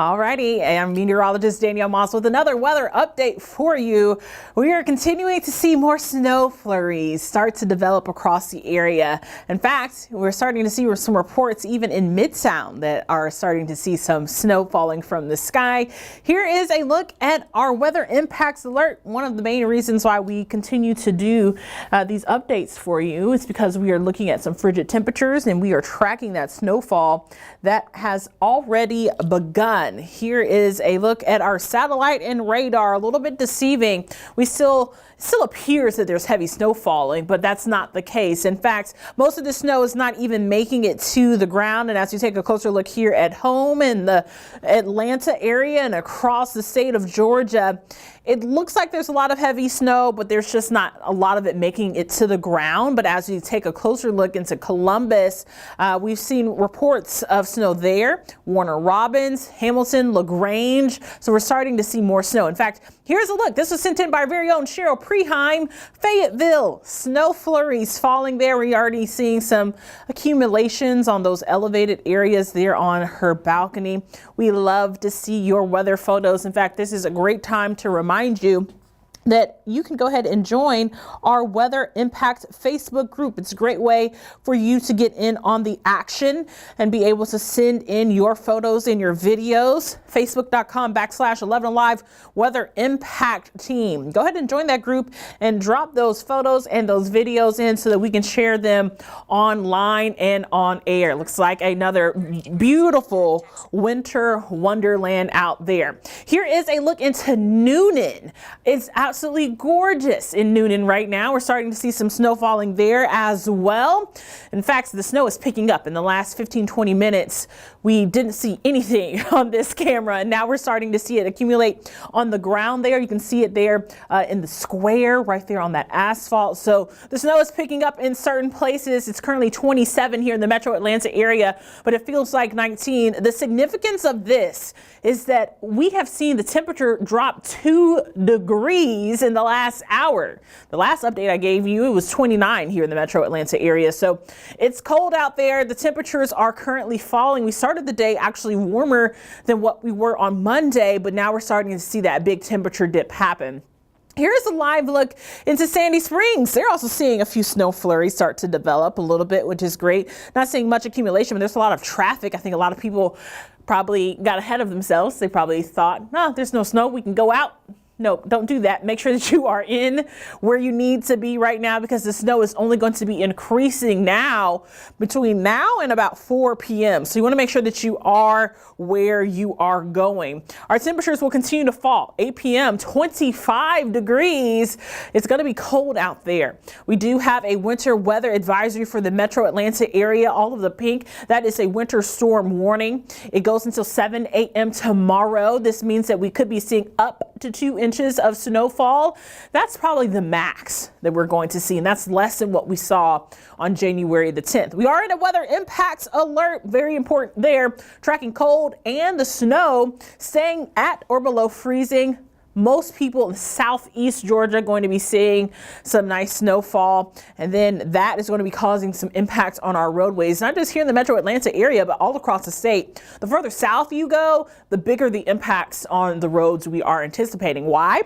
Alrighty, I'm meteorologist Danielle Moss with another weather update for you. We are continuing to see more snow flurries start to develop across the area. In fact, we're starting to see some reports even in Mid-Sound that are starting to see some snow falling from the sky. Here is a look at our weather impacts alert. One of the main reasons why we continue to do these updates for you is because we are looking at some frigid temperatures and we are tracking that snowfall that has already begun. Here is a look at our satellite and radar. A little bit deceiving. We still appears that there's heavy snow falling, but that's not the case. In fact, most of the snow is not even making it to the ground. And as you take a closer look here at home in the Atlanta area and across the state of Georgia, it looks like there's a lot of heavy snow, but there's just not a lot of it making it to the ground. But as you take a closer look into Columbus, we've seen reports of snow there, Warner Robins, Hamilton, LaGrange. So we're starting to see more snow. In fact, here's a look. This was sent in by our very own Cheryl Preheim. Fayetteville, snow flurries falling there. We're already seeing some accumulations on those elevated areas there on her balcony. We love to see your weather photos. In fact, this is a great time to remind you that you can go ahead and join our Weather Impact Facebook group. It's a great way for you to get in on the action and be able to send in your photos and your videos. Facebook.com/11alive Weather Impact Team. Go ahead and join that group and drop those photos and those videos in so that we can share them online and on air. Looks like another beautiful winter wonderland out there. Here is a look into Noonan. It's absolutely gorgeous in Noonan right now. We're starting to see some snow falling there as well. In fact, the snow is picking up. In the last 15-20 minutes, we didn't see anything on this camera, and now we're starting to see it accumulate on the ground there. You can see it there in the square right there on that asphalt. So the snow is picking up in certain places. It's currently 27 here in the metro Atlanta area, but it feels like 19. The significance of this is that we have seen the temperature drop 2 degrees in the last hour. The last update I gave you, it was 29 here in the metro Atlanta area. So it's cold out there. The temperatures are currently falling. We started the day actually warmer than what we were on Monday, but now we're starting to see that big temperature dip happen. Here's a live look into Sandy Springs. They're also seeing a few snow flurries start to develop a little bit, which is great. Not seeing much accumulation, but there's a lot of traffic. I think a lot of people probably got ahead of themselves. They probably thought, no, there's no snow, we can go out. No, don't do that. Make sure that you are in where you need to be right now, because the snow is only going to be increasing now between now and about 4 p.m. So you want to make sure that you are where you are going. Our temperatures will continue to fall. 8 p.m., 25 degrees. It's going to be cold out there. We do have a winter weather advisory for the metro Atlanta area. All of the pink, that is a winter storm warning. It goes until 7 a.m. tomorrow. This means that we could be seeing up to 2 inches of snowfall. That's probably the max that we're going to see, and that's less than what we saw on January the 10th. We are in a weather impacts alert. Very important there. Tracking cold and the snow staying at or below freezing. Most people in southeast Georgia are going to be seeing some nice snowfall, and then that is going to be causing some impacts on our roadways, not just here in the metro Atlanta area, but all across the state. The further south you go, the bigger the impacts on the roads we are anticipating. Why?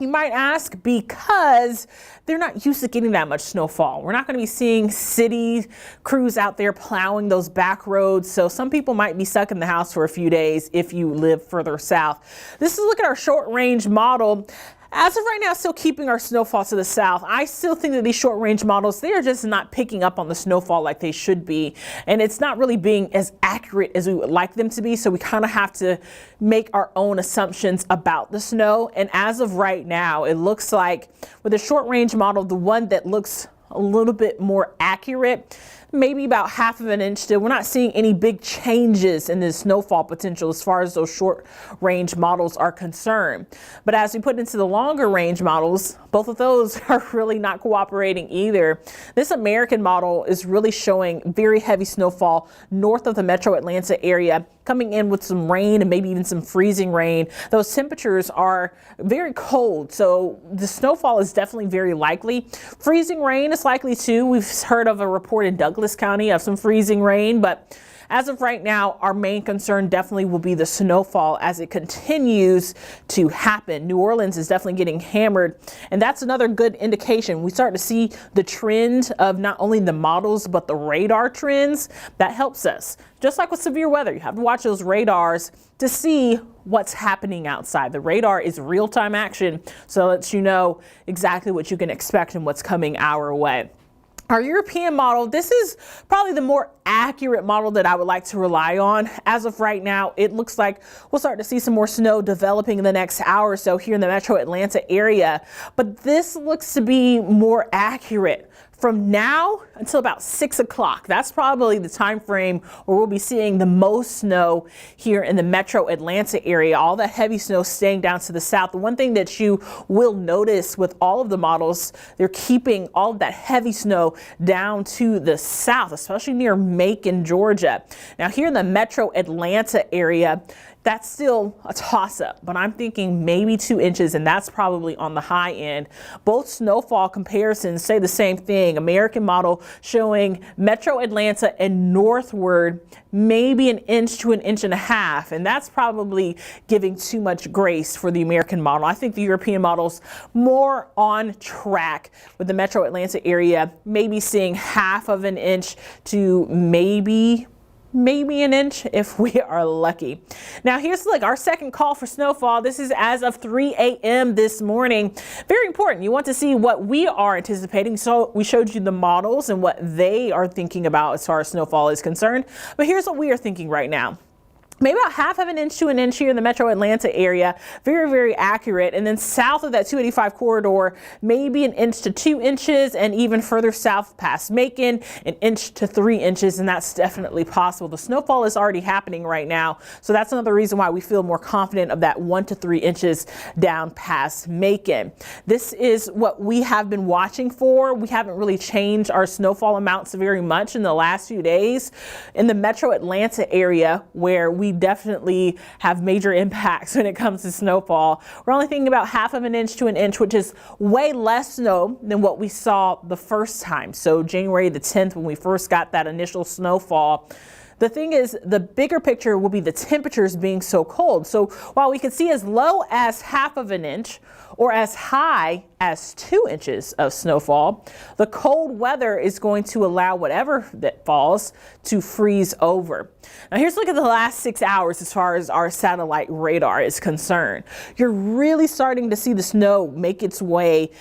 You might ask, because they're not used to getting that much snowfall. We're not going to be seeing city crews out there plowing those back roads. So some people might be stuck in the house for a few days if you live further south. This is a look at our short range model. As of right now, still keeping our snowfall to the south. I still think that these short range models, they are just not picking up on the snowfall like they should be. And it's not really being as accurate as we would like them to be. So we kind of have to make our own assumptions about the snow. And as of right now, it looks like with the short range model, the one that looks a little bit more accurate, maybe about half of an inch still. We're not seeing any big changes in the snowfall potential as far as those short range models are concerned. But as we put into the longer range models, both of those are really not cooperating either. This American model is really showing very heavy snowfall north of the metro Atlanta area, coming in with some rain and maybe even some freezing rain. Those temperatures are very cold, so the snowfall is definitely very likely. Freezing rain is likely too. We've heard of a report in Douglas County of some freezing rain, but as of right now, our main concern definitely will be the snowfall as it continues to happen. New Orleans is definitely getting hammered, and that's another good indication. We start to see the trend of not only the models, but the radar trends. That helps us. Just like with severe weather, you have to watch those radars to see what's happening outside. The radar is real-time action, so it lets you know exactly what you can expect and what's coming our way. Our European model, this is probably the more accurate model that I would like to rely on. As of right now, it looks like we'll start to see some more snow developing in the next hour or so here in the metro Atlanta area. But this looks to be more accurate from now until about 6 o'clock. That's probably the time frame where we'll be seeing the most snow here in the metro Atlanta area. All that heavy snow staying down to the south. The one thing that you will notice with all of the models, they're keeping all of that heavy snow down to the south, especially near Macon, Georgia. Now here in the metro Atlanta area, that's still a toss-up, but I'm thinking maybe 2 inches, and that's probably on the high end. Both snowfall comparisons say the same thing. American model showing metro Atlanta and northward maybe 1 inch to 1.5 inches, and that's probably giving too much grace for the American model. I think the European model's more on track with the metro Atlanta area, maybe seeing 1/2 inch to maybe 1 inch if we are lucky. Now here's our second call for snowfall. This is as of 3 a.m. this morning. Very important. You want to see what we are anticipating. So we showed you the models and what they are thinking about as far as snowfall is concerned. But here's what we are thinking right now. Maybe about 1/2 inch to 1 inch here in the metro Atlanta area. Very, very accurate. And then south of that 285 corridor, maybe 1 inch to 2 inches, and even further south past Macon, 1 inch to 3 inches. And that's definitely possible. The snowfall is already happening right now. So that's another reason why we feel more confident of that 1 to 3 inches down past Macon. This is what we have been watching for. We haven't really changed our snowfall amounts very much in the last few days. In the metro Atlanta area, where we definitely have major impacts when it comes to snowfall, we're only thinking about 1/2 inch to 1 inch, which is way less snow than what we saw the first time. So January the 10th, when we first got that initial snowfall. The thing is, the bigger picture will be the temperatures being so cold. So while we could see as low as 1/2 inch or as high as 2 inches of snowfall, the cold weather is going to allow whatever that falls to freeze over. Now here's a look at the last 6 hours as far as our satellite radar is concerned. You're really starting to see the snow make its way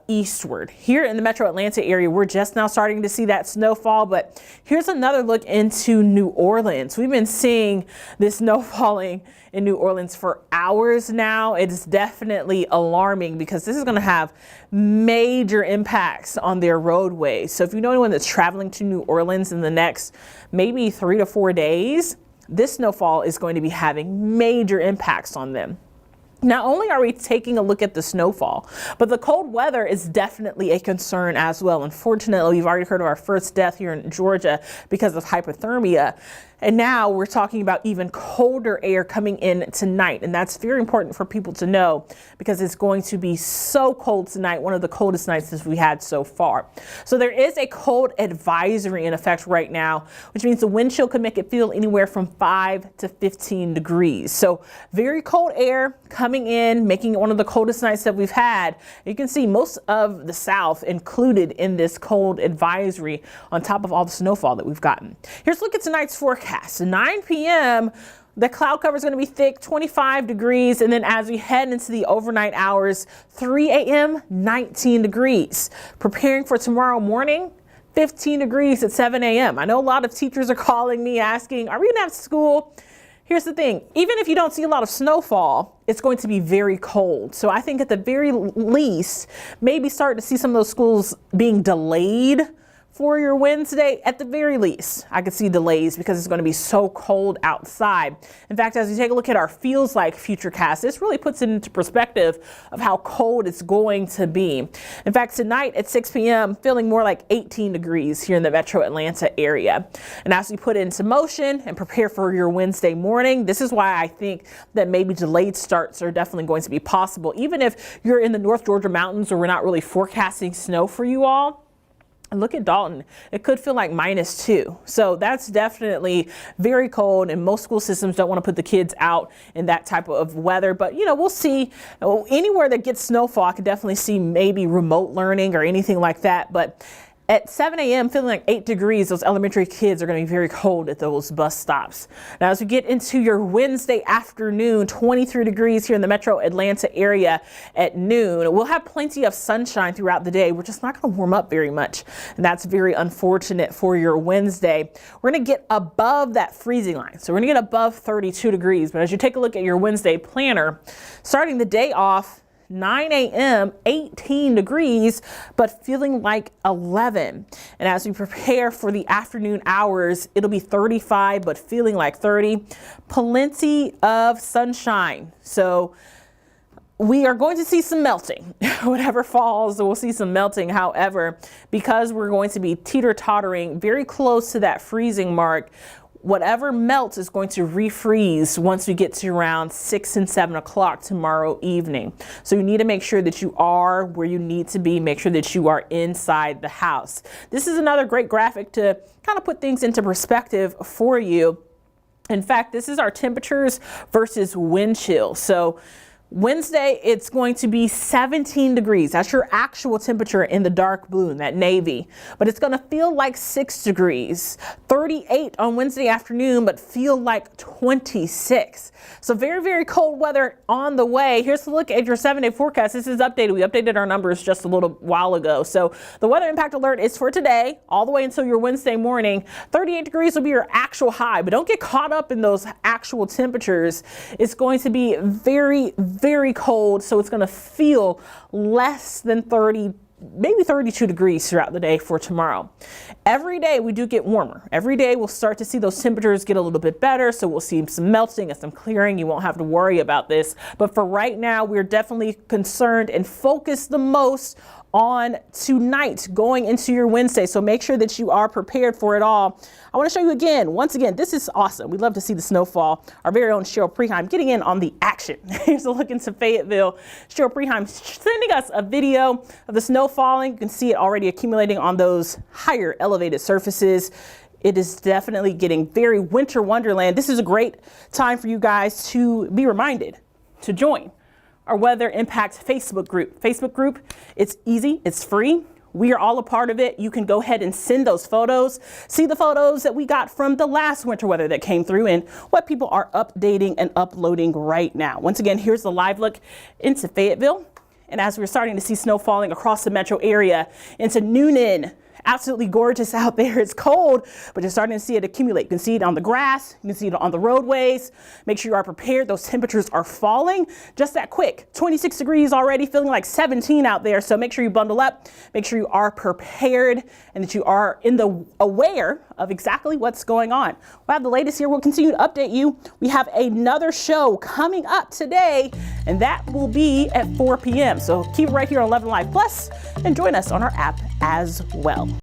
eastward. Here in the metro Atlanta area, we're just now starting to see that snowfall, but here's another look into New Orleans. We've been seeing this snow falling in New Orleans for hours now. It is definitely alarming because this is going to have major impacts on their roadways. So if you know anyone that's traveling to New Orleans in the next maybe 3 to 4 days, this snowfall is going to be having major impacts on them. Not only are we taking a look at the snowfall, but the cold weather is definitely a concern as well. Unfortunately, we've already heard of our first death here in Georgia because of hypothermia. And now we're talking about even colder air coming in tonight. And that's very important for people to know because it's going to be so cold tonight, one of the coldest nights that we had so far. So there is a cold advisory in effect right now, which means the wind chill could make it feel anywhere from 5 to 15 degrees. So very cold air coming in, making it one of the coldest nights that we've had. You can see most of the South included in this cold advisory on top of all the snowfall that we've gotten. Here's a look at tonight's forecast. 9 p.m. The cloud cover is going to be thick, 25 degrees. And then as we head into the overnight hours, 3 a.m., 19 degrees. Preparing for tomorrow morning, 15 degrees at 7 a.m. I know a lot of teachers are calling me asking, are we going to have school? Here's the thing, even if you don't see a lot of snowfall, it's going to be very cold. So I think at the very least, maybe start to see some of those schools being delayed for your Wednesday. At the very least, I could see delays because it's going to be so cold outside. In fact, as you take a look at our feels like futurecast, this really puts it into perspective of how cold it's going to be. In fact, tonight at 6 p.m., feeling more like 18 degrees here in the metro Atlanta area. And as we put it into motion and prepare for your Wednesday morning, this is why I think that maybe delayed starts are definitely going to be possible. Even if you're in the North Georgia mountains or we're not really forecasting snow for you all, And look at Dalton. It could feel like -2. So that's definitely very cold, and most school systems don't want to put the kids out in that type of weather. But, you know, we'll see. Anywhere that gets snowfall, I could definitely see maybe remote learning or anything like that. But at 7 a.m., feeling like 8 degrees, those elementary kids are going to be very cold at those bus stops. Now, as we get into your Wednesday afternoon, 23 degrees here in the metro Atlanta area at noon. We'll have plenty of sunshine throughout the day. We're just not going to warm up very much, and that's very unfortunate for your Wednesday. We're going to get above that freezing line, so we're going to get above 32 degrees. But as you take a look at your Wednesday planner, starting the day off, 9 a.m., 18 degrees, but feeling like 11. And as we prepare for the afternoon hours, it'll be 35, but feeling like 30. Plenty of sunshine. So we are going to see some melting. Whatever falls, we'll see some melting. However, because we're going to be teeter-tottering very close to that freezing mark, whatever melts is going to refreeze once we get to around 6 and 7 o'clock tomorrow evening. So you need to make sure that you are where you need to be. Make sure that you are inside the house. This is another great graphic to kind of put things into perspective for you. In fact, this is our temperatures versus wind chill. So Wednesday, it's going to be 17 degrees. That's your actual temperature in the dark blue, in that navy. But it's going to feel like 6 degrees. 38 on Wednesday afternoon, but feel like 26. So very, very cold weather on the way. Here's a look at your 7-day forecast. This is updated. We updated our numbers just a little while ago. So the weather impact alert is for today, all the way until your Wednesday morning. 38 degrees will be your actual high, but don't get caught up in those actual temperatures. It's going to be very cold, so it's going to feel less than 30, maybe 32 degrees throughout the day for tomorrow. Every day we do get warmer. Every day we'll start to see those temperatures get a little bit better, so we'll see some melting and some clearing. You won't have to worry about this. But for right now, we're definitely concerned and focused the most on tonight going into your Wednesday. So make sure that you are prepared for it all. I want to show you again, once again, this is awesome. We'd love to see the snowfall. Our very own Cheryl Preheim getting in on the action. Here's a look into Fayetteville. Cheryl Preheim sending us a video of the snow falling. You can see it already accumulating on those higher elevated surfaces. It is definitely getting very winter wonderland. This is a great time for you guys to be reminded to join our Weather Impact Facebook group. It's easy, it's free. We are all a part of it. You can go ahead and send those photos. See the photos that we got from the last winter weather that came through and what people are updating and uploading right now. Once again, here's the live look into Fayetteville. And as we're starting to see snow falling across the metro area into Noonan, absolutely gorgeous out there. It's cold, but you're starting to see it accumulate. You can see it on the grass. You can see it on the roadways. Make sure you are prepared. Those temperatures are falling just that quick. 26 degrees already, feeling like 17 out there. So make sure you bundle up. Make sure you are prepared and that you are aware of exactly what's going on. We'll have the latest here. We'll continue to update you. We have another show coming up today, and that will be at 4 p.m. So keep it right here on 11 Live Plus and join us on our app as well.